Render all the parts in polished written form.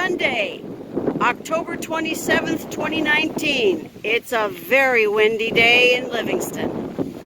Sunday, October 27th, 2019. It's a very windy day in Livingston.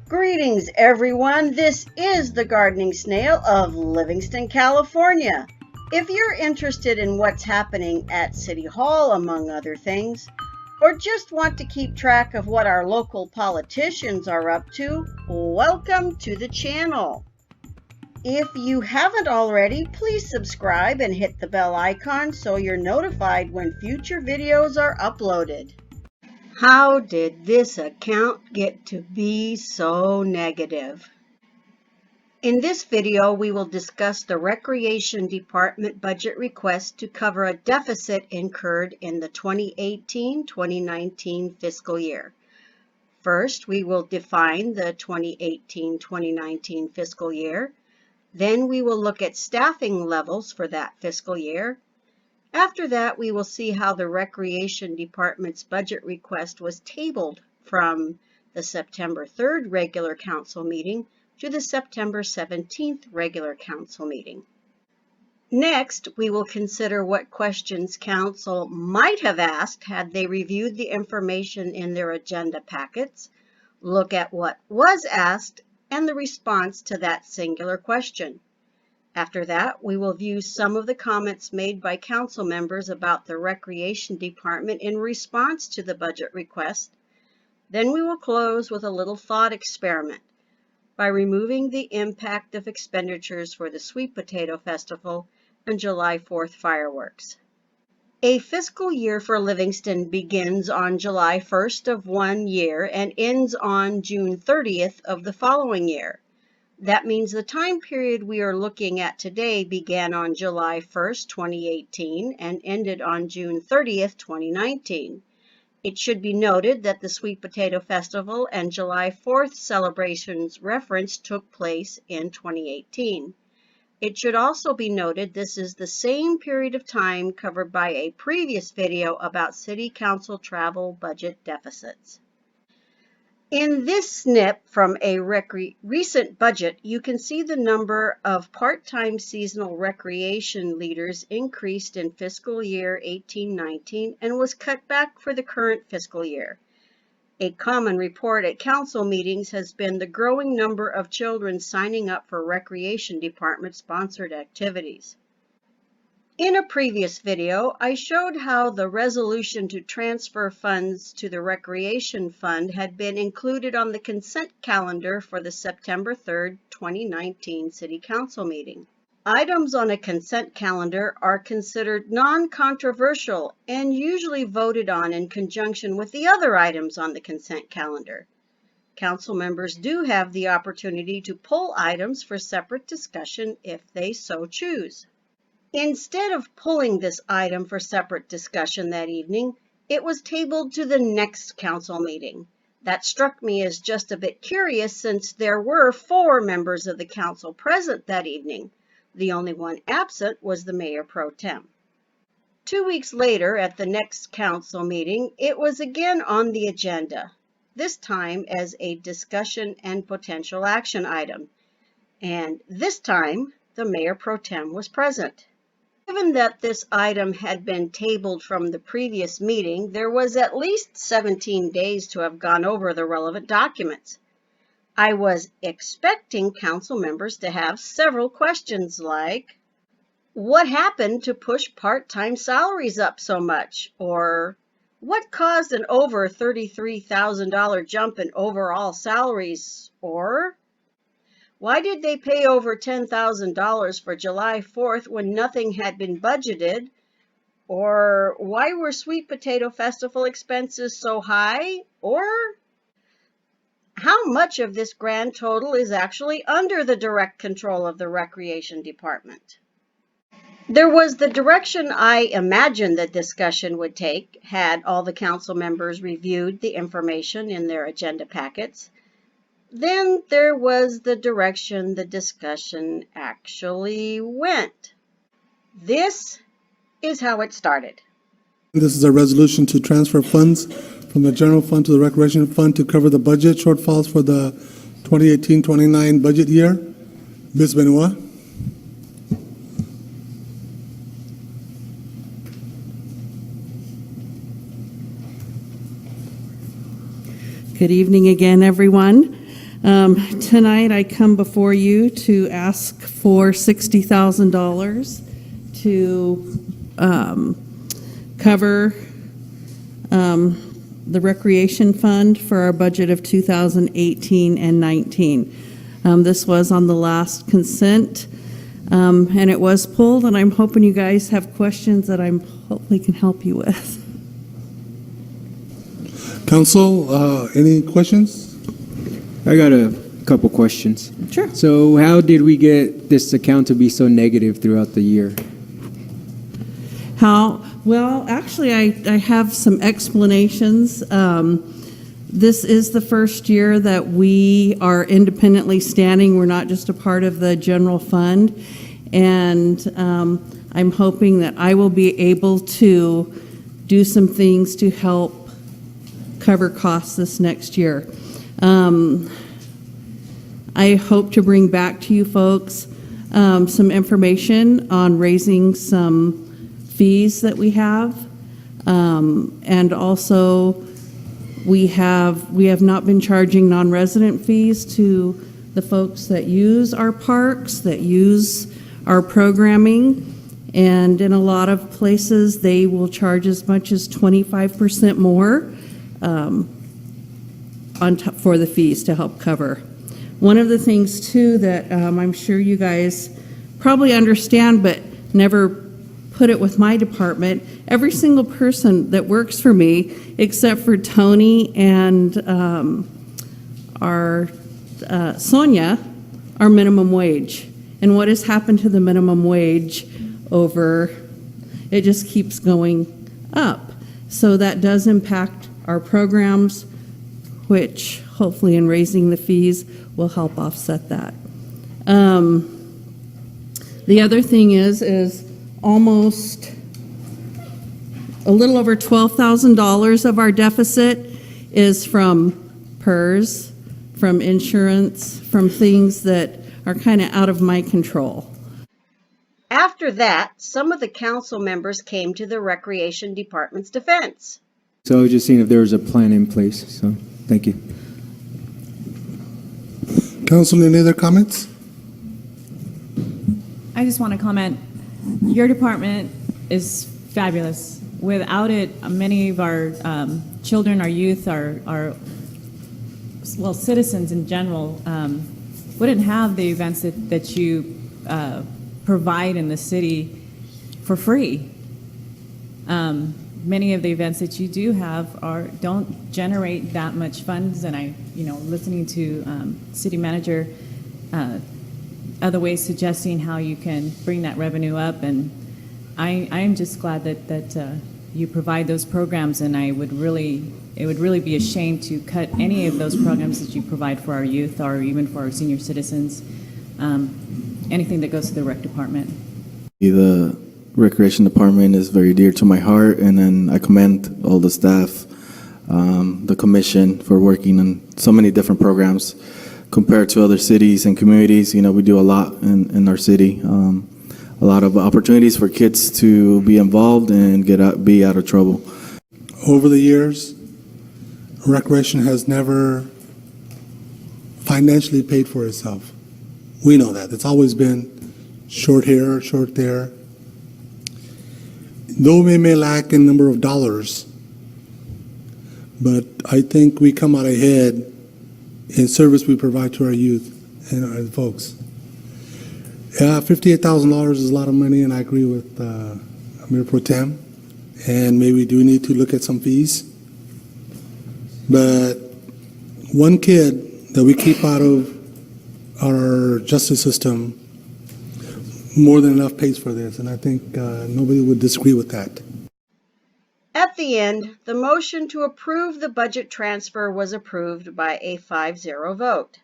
Greetings, everyone. This is the Gardening Snail of Livingston, California. If you're interested in what's happening at City Hall, among other things, or just want to keep track of what our local politicians are up to, welcome to the channel. If you haven't already, please subscribe and hit the bell icon so you're notified when future videos are uploaded. How did this account get to be so negative? In this video, we will discuss the Recreation Department budget request to cover a deficit incurred in the 2018-2019 fiscal year. First, we will define the 2018-2019 fiscal year. Then we will look at staffing levels for that fiscal year. After that, we will see how the Recreation Department's budget request was tabled from the September 3rd regular council meeting to the September 17th regular council meeting. Next, we will consider what questions council might have asked had they reviewed the information in their agenda packets, look at what was asked, and the response to that singular question. After that, we will view some of the comments made by council members about the Recreation Department in response to the budget request. Then we will close with a little thought experiment by removing the impact of expenditures for the Sweet Potato Festival and July 4th fireworks. A fiscal year for Livingston begins on July 1st of one year and ends on June 30th of the following year. That means the time period we are looking at today began on July 1st, 2018 and ended on June 30th, 2019. It should be noted that the Sweet Potato Festival and July 4th celebrations referenced took place in 2018. It should also be noted this is the same period of time covered by a previous video about City Council travel budget deficits. In this snip from a recent budget, you can see the number of part-time seasonal recreation leaders increased in fiscal year 1819 and was cut back for the current fiscal year. A common report at council meetings has been the growing number of children signing up for Recreation Department-sponsored activities. In a previous video, I showed how the resolution to transfer funds to the Recreation Fund had been included on the consent calendar for the September 3rd, 2019 City Council meeting. Items on a consent calendar are considered non-controversial and usually voted on in conjunction with the other items on the consent calendar. Council members do have the opportunity to pull items for separate discussion if they so choose. Instead of pulling this item for separate discussion that evening, it was tabled to the next council meeting. That struck me as just a bit curious since there were 4 members of the council present that evening. The only one absent was the Mayor Pro Tem. 2 weeks later, at the next council meeting, it was again on the agenda, this time as a discussion and potential action item. And this time, the Mayor Pro Tem was present. Given that this item had been tabled from the previous meeting, there was at least 17 days to have gone over the relevant documents. I was expecting council members to have several questions like, what happened to push part-time salaries up so much? Or, what caused an over $33,000 jump in overall salaries? Or, why did they pay over $10,000 for July 4th when nothing had been budgeted? Or, why were Sweet Potato Festival expenses so high? Or, how much of this grand total is actually under the direct control of the Recreation Department? There was the direction I imagined the discussion would take had all the council members reviewed the information in their agenda packets. Then there was the direction the discussion actually went. This is how it started. This is a resolution to transfer funds from the general fund to the recreation fund to cover the budget shortfalls for the 2018-29 budget year. Ms. Benoit. Good evening again, everyone. Tonight I come before you to ask for $60,000 to cover the recreation fund for our budget of 2018 and 19. This was on the last consent, and it was pulled, and I'm hoping you guys have questions that I'm hopefully can help you with. Council, any questions? I got a couple questions. Sure. So how did we get this account to be so negative throughout the year? Well, actually, I have some explanations. This is the first year that we are independently standing. We're not just a part of the general fund. And I'm hoping that I will be able to do some things to help cover costs this next year. I hope to bring back to you folks some information on raising some fees that we have, and also we have not been charging non-resident fees to the folks that use our parks, that use our programming, and in a lot of places they will charge as much as 25% more for the fees to help cover. One of the things too that I'm sure you guys probably understand but never put it with my department, every single person that works for me except for Tony and our Sonia are minimum wage. And what has happened to the minimum wage it just keeps going up. So that does impact our programs, which hopefully in raising the fees will help offset that. The other thing is almost a little over $12,000 of our deficit is from PERS, from insurance, from things that are kind of out of my control. After that, some of the council members came to the Recreation Department's defense. So I was just seeing if there was a plan in place, so thank you. Council, any other comments? I just want to comment, your department is fabulous. Without it, many of our children, our youth, our citizens in general, wouldn't have the events that you provide in the city for free. Many of the events that you do have don't generate that much funds, and listening to city manager, other ways suggesting how you can bring that revenue up, and I am just glad that you provide those programs, and it would really be a shame to cut any of those programs that you provide for our youth or even for our senior citizens, anything that goes to the rec department. The Recreation Department is very dear to my heart, and then I commend all the staff, the commission for working on so many different programs compared to other cities and communities. We do a lot in our city, a lot of opportunities for kids to be involved and be out of trouble. Over the years, recreation has never financially paid for itself. We know that. It's always been short here, short there. Though we may lack in number of dollars, but I think we come out ahead in service we provide to our youth and our folks. Yeah, $58,000 is a lot of money, and I agree with Mayor Pro Tem, and maybe we do need to look at some fees. But one kid that we keep out of our justice system, more than enough pays for this, and I think nobody would disagree with that. At the end, the motion to approve the budget transfer was approved by a 5-0 vote.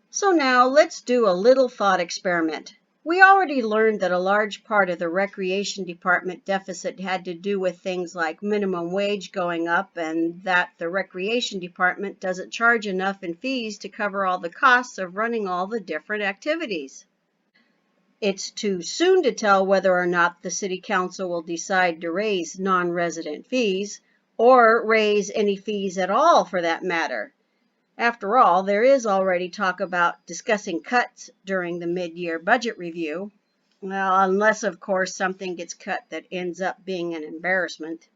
So now let's do a little thought experiment. We already learned that a large part of the Recreation Department deficit had to do with things like minimum wage going up, and that the Recreation Department doesn't charge enough in fees to cover all the costs of running all the different activities. It's too soon to tell whether or not the City Council will decide to raise non-resident fees, or raise any fees at all for that matter. After all, there is already talk about discussing cuts during the mid-year budget review. Well, unless, of course, something gets cut that ends up being an embarrassment.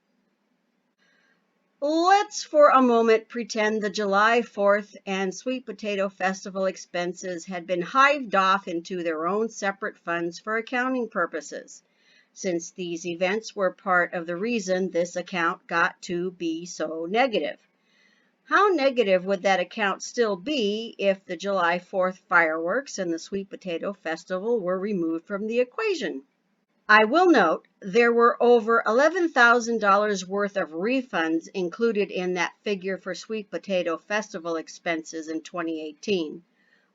Let's for a moment pretend the July 4th and Sweet Potato Festival expenses had been hived off into their own separate funds for accounting purposes, since these events were part of the reason this account got to be so negative. How negative would that account still be if the July 4th fireworks and the Sweet Potato Festival were removed from the equation? I will note there were over $11,000 worth of refunds included in that figure for Sweet Potato Festival expenses in 2018,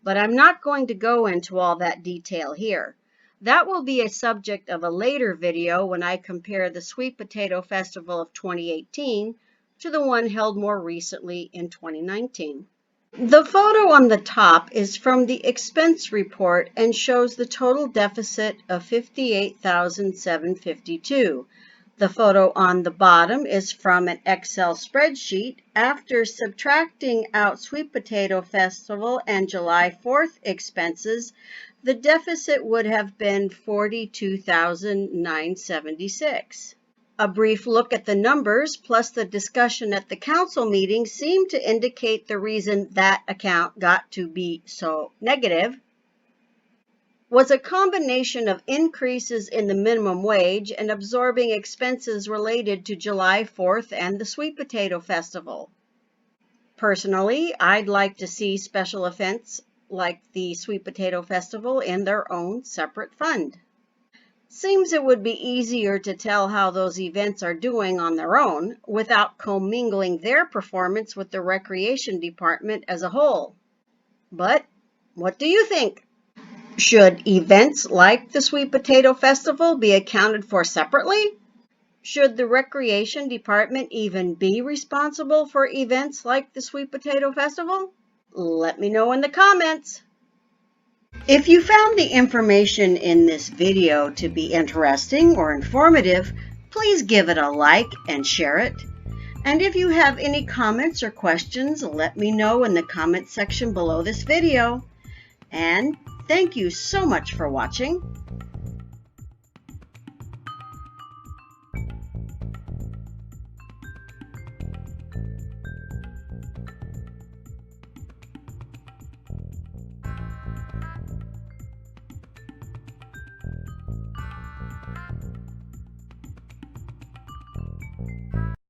but I'm not going to go into all that detail here. That will be a subject of a later video when I compare the Sweet Potato Festival of 2018 to the one held more recently in 2019. The photo on the top is from the expense report and shows the total deficit of $58,752. The photo on the bottom is from an Excel spreadsheet. After subtracting out Sweet Potato Festival and July 4th expenses, the deficit would have been $42,976. A brief look at the numbers plus the discussion at the council meeting seemed to indicate the reason that account got to be so negative was a combination of increases in the minimum wage and absorbing expenses related to July 4th and the Sweet Potato Festival. Personally, I'd like to see special events like the Sweet Potato Festival in their own separate fund. Seems it would be easier to tell how those events are doing on their own without commingling their performance with the recreation department as a whole. But what do you think? Should events like the Sweet Potato Festival be accounted for separately? Should the recreation department even be responsible for events like the Sweet Potato Festival? Let me know in the comments. If you found the information in this video to be interesting or informative, please give it a like and share it. And if you have any comments or questions, let me know in the comment section below this video. And thank you so much for watching.